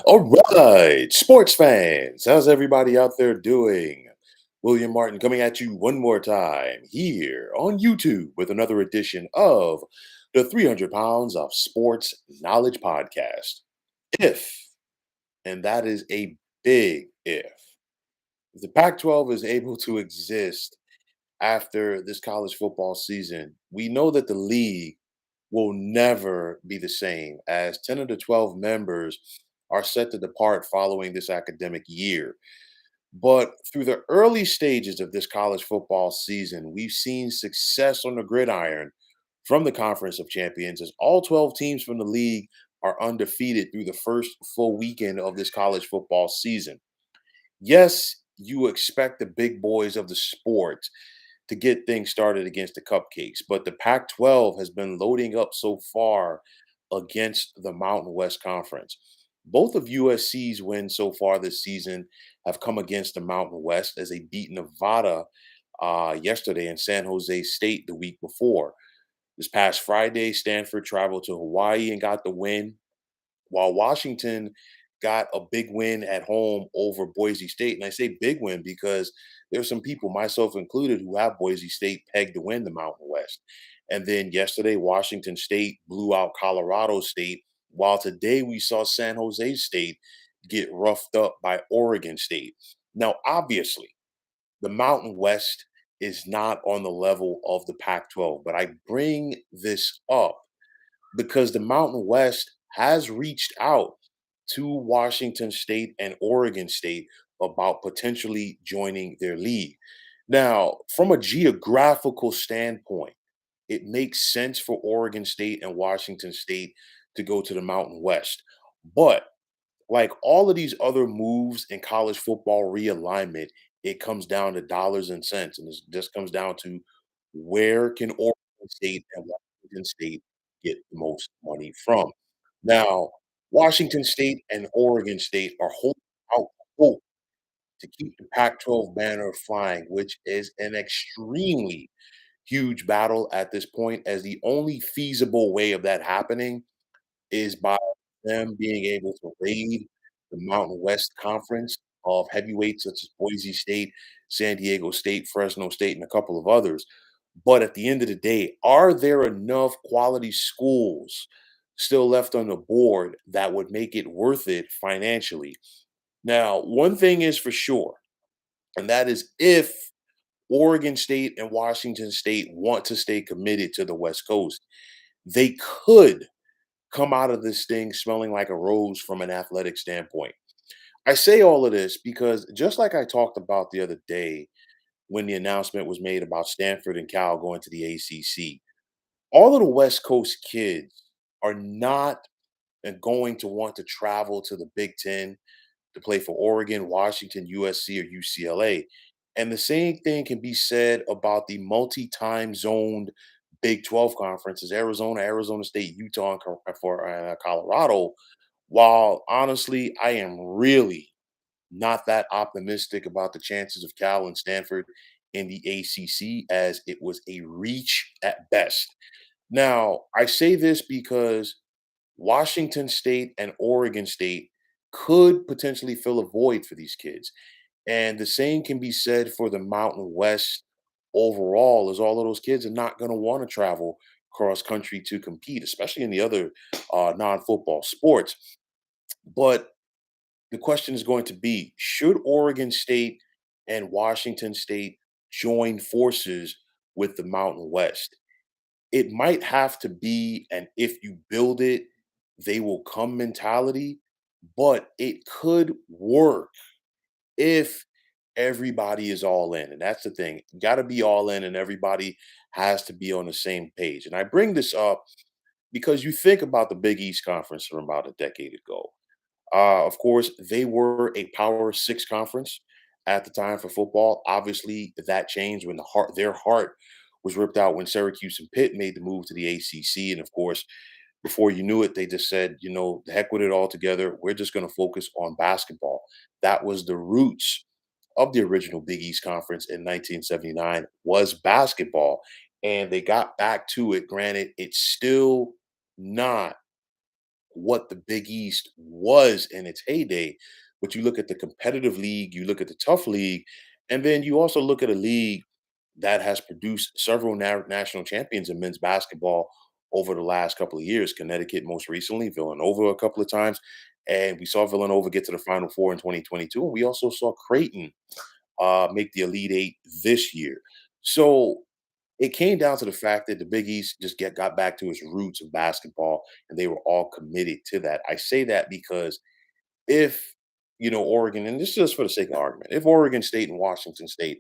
All right, sports fans, how's everybody out there doing? William Martin coming at you one more time here on YouTube with another edition of the 300 Pounds of Sports Knowledge Podcast. If, and that is a big if the Pac 12 is able to exist after this college football season, we know that the league will never be the same as 10 of the 12 members are set to depart following this academic year. But through the early stages of this college football season, we've seen success on the gridiron from the Conference of Champions as all 12 teams from the league are undefeated through the first full weekend of this college football season. Yes, you expect the big boys of the sport to get things started against the Cupcakes. But the Pac 12 has been loading up so far against the Mountain West Conference. Both of USC's wins so far this season have come against the Mountain West as they beat Nevada yesterday and San Jose State the week before. This past Friday, Stanford traveled to Hawaii and got the win, while Washington got a big win at home over Boise State. And I say big win because there's some people, myself included, who have Boise State pegged to win the Mountain West. And then yesterday, Washington State blew out Colorado State, while today we saw San Jose State get roughed up by Oregon State. Now, obviously, the Mountain West is not on the level of the Pac 12, but I bring this up because the Mountain West has reached out to Washington State and Oregon State about potentially joining their league. Now, from a geographical standpoint, it makes sense for Oregon State and Washington State to go to the Mountain West. But like all of these other moves in college football realignment, it comes down to dollars and cents. And it just comes down to where can Oregon State and Washington State get the most money from? Now, Washington State and Oregon State are holding out hope to keep the Pac 12 banner flying, which is an extremely huge battle at this point, as the only feasible way of that happening is by them being able to raid the Mountain West Conference of heavyweights such as Boise State, San Diego State, Fresno State, and a couple of others. But at the end of the day, are there enough quality schools still left on the board that would make it worth it financially? Now, one thing is for sure, and that is if Oregon State and Washington State want to stay committed to the West Coast, they could come out of this thing smelling like a rose from an athletic standpoint. I say all of this because just like I talked about the other day when the announcement was made about Stanford and Cal going to the ACC, all of the West Coast kids are not going to want to travel to the Big Ten to play for Oregon, Washington, USC, or UCLA. And the same thing can be said about the multi-time zoned Big 12 conferences, Arizona, Arizona State, Utah, and Colorado. While honestly, I am really not that optimistic about the chances of Cal and Stanford in the ACC, as it was a reach at best. Now, I say this because Washington State and Oregon State could potentially fill a void for these kids. And the same can be said for the Mountain West overall, as all of those kids are not going to want to travel cross country to compete, especially in the other non-football sports. But the question is going to be, should Oregon State and Washington State join forces with the Mountain West? It might have to be an if you build it, they will come mentality, but it could work if everybody is all in. And that's the thing. Got to be all in, and everybody has to be on the same page. And I bring this up because you think about the Big East Conference from about a decade ago. Of course, they were a Power Six conference at the time for football. Obviously, that changed when their heart was ripped out when Syracuse and Pitt made the move to the ACC. And of course, before you knew it, they just said, the heck with it all together. We're just going to focus on basketball. That was the roots of the original Big East Conference in 1979 was basketball. And they got back to it. Granted, it's still not what the Big East was in its heyday. But you look at the competitive league, you look at the tough league, and then you also look at a league that has produced several national champions in men's basketball over the last couple of years. Connecticut, most recently, Villanova a couple of times. And we saw Villanova get to the Final Four in 2022. And we also saw Creighton make the Elite Eight this year. So it came down to the fact that the Big East just got back to its roots of basketball, and they were all committed to that. I say that because if Oregon, and this is just for the sake of argument, if Oregon State and Washington State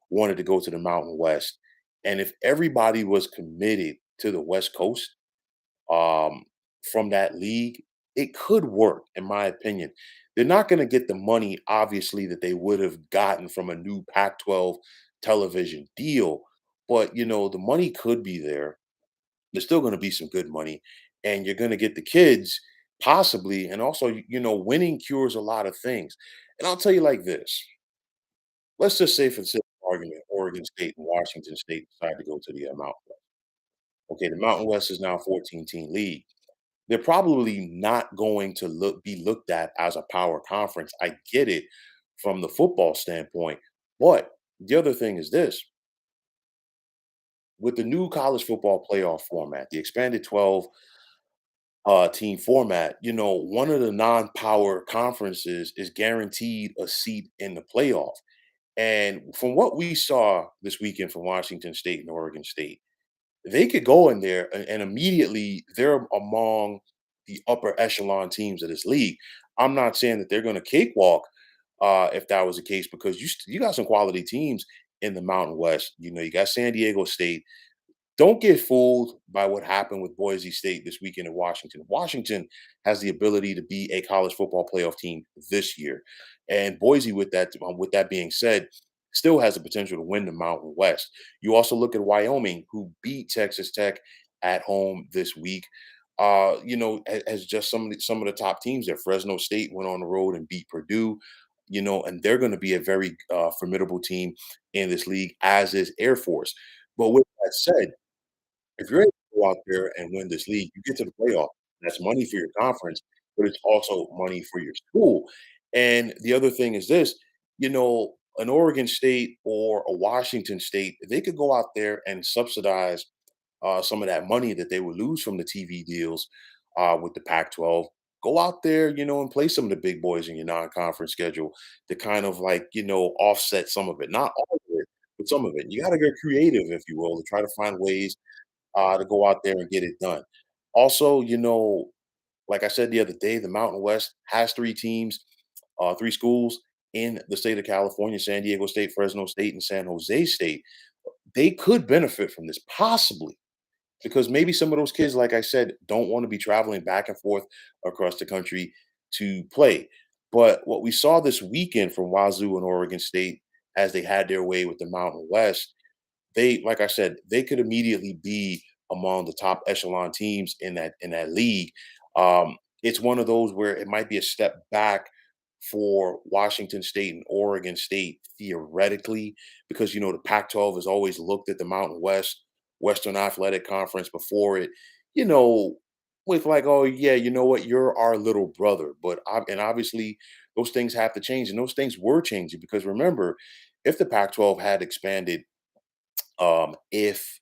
wanted to go to the Mountain West, and if everybody was committed to the West Coast, um, from that league, it could work, in my opinion. They're not going to get the money, obviously, that they would have gotten from a new Pac-12 television deal, but the money could be there. There's still going to be some good money, and you're going to get the kids possibly, and also, winning cures a lot of things. And I'll tell you like this: let's just say, for the sake of argument, Oregon State and Washington State decide to go to the Mountain West. Okay, the Mountain West is now a 14-team league. They're probably not going to be looked at as a power conference. I get it from the football standpoint, but the other thing is this: with the new college football playoff format, the expanded 12 team format, one of the non-power conferences is guaranteed a seat in the playoff. And from what we saw this weekend from Washington State and Oregon State, they could go in there and immediately they're among the upper echelon teams of this league. I'm not saying that they're going to cakewalk if that was the case, because you got some quality teams in the Mountain West. You got San Diego State. Don't get fooled by what happened with Boise State this weekend in Washington. Washington has the ability to be a college football playoff team this year, and Boise, with that being said, still has the potential to win the Mountain West. You also look at Wyoming, who beat Texas Tech at home this week. As just some of the top teams there. Fresno State went on the road and beat Purdue. And they're going to be a very formidable team in this league, as is Air Force. But with that said, if you're able to go out there and win this league, you get to the playoff. That's money for your conference, but it's also money for your school. And the other thing is this, an Oregon State or a Washington State, they could go out there and subsidize some of that money that they would lose from the TV deals with the Pac-12. Go out there, and play some of the big boys in your non-conference schedule to kind of like, offset some of it. Not all of it, but some of it. You got to get creative, if you will, to try to find ways to go out there and get it done. Also, like I said the other day, the Mountain West has three teams, three schools in the state of California: San Diego State, Fresno State, and San Jose State. They could benefit from this, possibly, because maybe some of those kids, like I said, don't want to be traveling back and forth across the country to play. But what we saw this weekend from Wazoo and Oregon State, as they had their way with the Mountain West, they, like I said, they could immediately be among the top echelon teams in that league. It's one of those where it might be a step back for Washington State and Oregon State theoretically, because the Pac-12 has always looked at the Mountain West, Western Athletic Conference before it, you know, with like, oh yeah, you know what, you're our little brother. And obviously those things have to change, and those things were changing, because remember, if the Pac-12 had expanded, if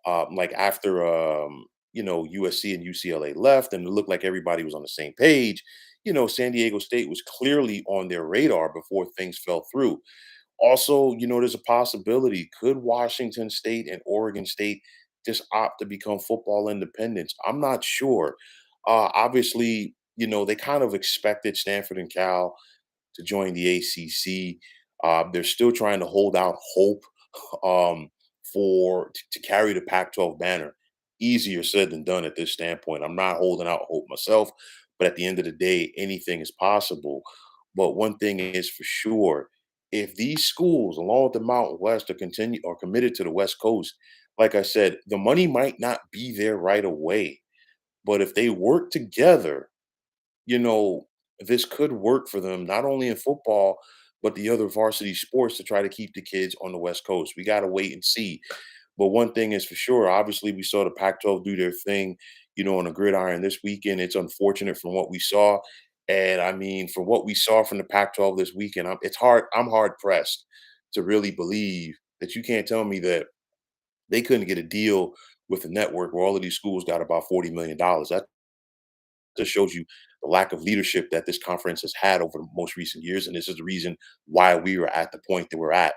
like after USC and UCLA left and it looked like everybody was on the same page, San Diego State was clearly on their radar before things fell through. Also, there's a possibility, could Washington State and Oregon State just opt to become football independents? I'm not sure. Obviously, they kind of expected Stanford and Cal to join the ACC. They're still trying to hold out hope um, to carry the Pac-12 banner. Easier said than done at this standpoint. I'm not holding out hope myself, but at the end of the day, anything is possible. But one thing is for sure: if these schools, along with the Mountain West, are committed to the West Coast, like I said, the money might not be there right away, but if they work together, you know, this could work for them, not only in football, but the other varsity sports, to try to keep the kids on the West Coast. We got to wait and see. But one thing is for sure, obviously, we saw the Pac 12 do their thing. on the gridiron this weekend. It's unfortunate from what we saw. And I mean, from what we saw from the Pac-12 this weekend, I'm hard pressed to really believe that you can't tell me that they couldn't get a deal with the network where all of these schools got about $40 million. That just shows you the lack of leadership that this conference has had over the most recent years. And this is the reason why we were at the point that we're at.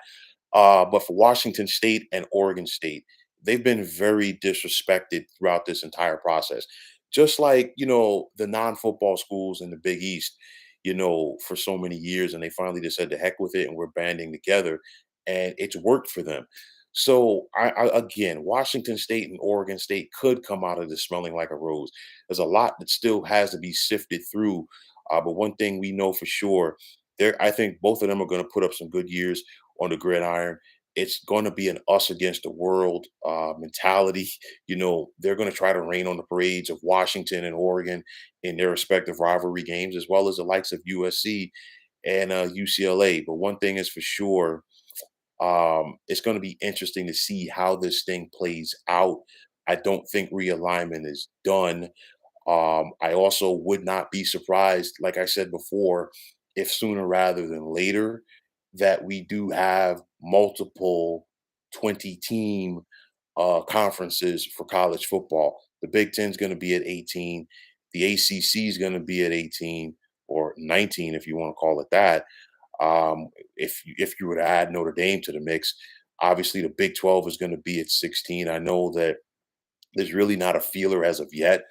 But for Washington State and Oregon State, they've been very disrespected throughout this entire process. Just like, the non football schools in the Big East, for so many years. And they finally just said, the heck with it. And we're banding together. And it's worked for them. So, again, Washington State and Oregon State could come out of this smelling like a rose. There's a lot that still has to be sifted through. But one thing we know for sure, I think both of them are going to put up some good years on the gridiron. It's going to be an us against the world mentality. They're going to try to rain on the parades of Washington and Oregon in their respective rivalry games, as well as the likes of USC and UCLA. But one thing is for sure, it's going to be interesting to see how this thing plays out. I don't think realignment is done. I also would not be surprised, like I said before, if sooner rather than later that we do have multiple 20 team conferences for college football. The Big Ten is going to be at 18. The ACC is going to be at 18 or 19, if you want to call it that. If you were to add Notre Dame to the mix, obviously the Big 12 is going to be at 16. I know that there's really not a feeler as of yet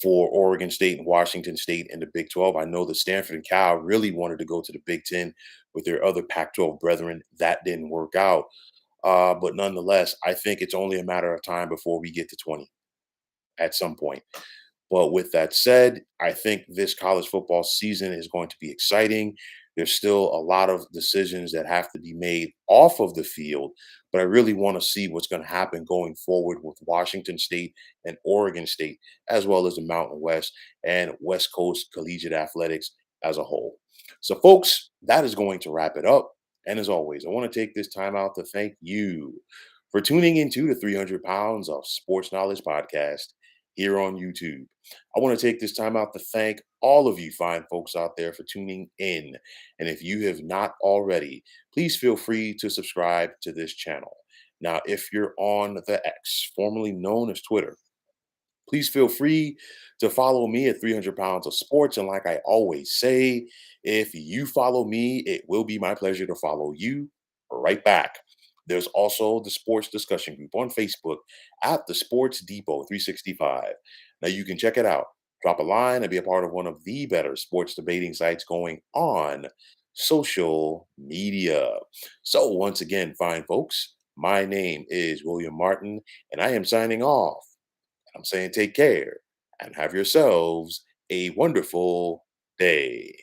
for Oregon State and Washington State and the Big 12. I know that Stanford and Cal really wanted to go to the Big 10 with their other Pac-12 brethren. That didn't work out. But nonetheless, I think it's only a matter of time before we get to 20 at some point. But with that said, I think this college football season is going to be exciting. There's still a lot of decisions that have to be made off of the field, but I really want to see what's going to happen going forward with Washington State and Oregon State, as well as the Mountain West and West Coast collegiate athletics as a whole. So, folks, that is going to wrap it up. And as always, I want to take this time out to thank you for tuning into the 300 Pounds of Sports Knowledge podcast here on YouTube. I want to take this time out to thank all of you fine folks out there for tuning in. And if you have not already, please feel free to subscribe to this channel. Now, if you're on the X, formerly known as Twitter, please feel free to follow me at 300 Pounds of Sports. And like I always say, if you follow me, it will be my pleasure to follow you right back. There's also the sports discussion group on Facebook at the Sports Depot 365. Now you can check it out. Drop a line and be a part of one of the better sports debating sites going on social media. So, once again, fine folks, my name is William Martin, and I am signing off. I'm saying take care and have yourselves a wonderful day.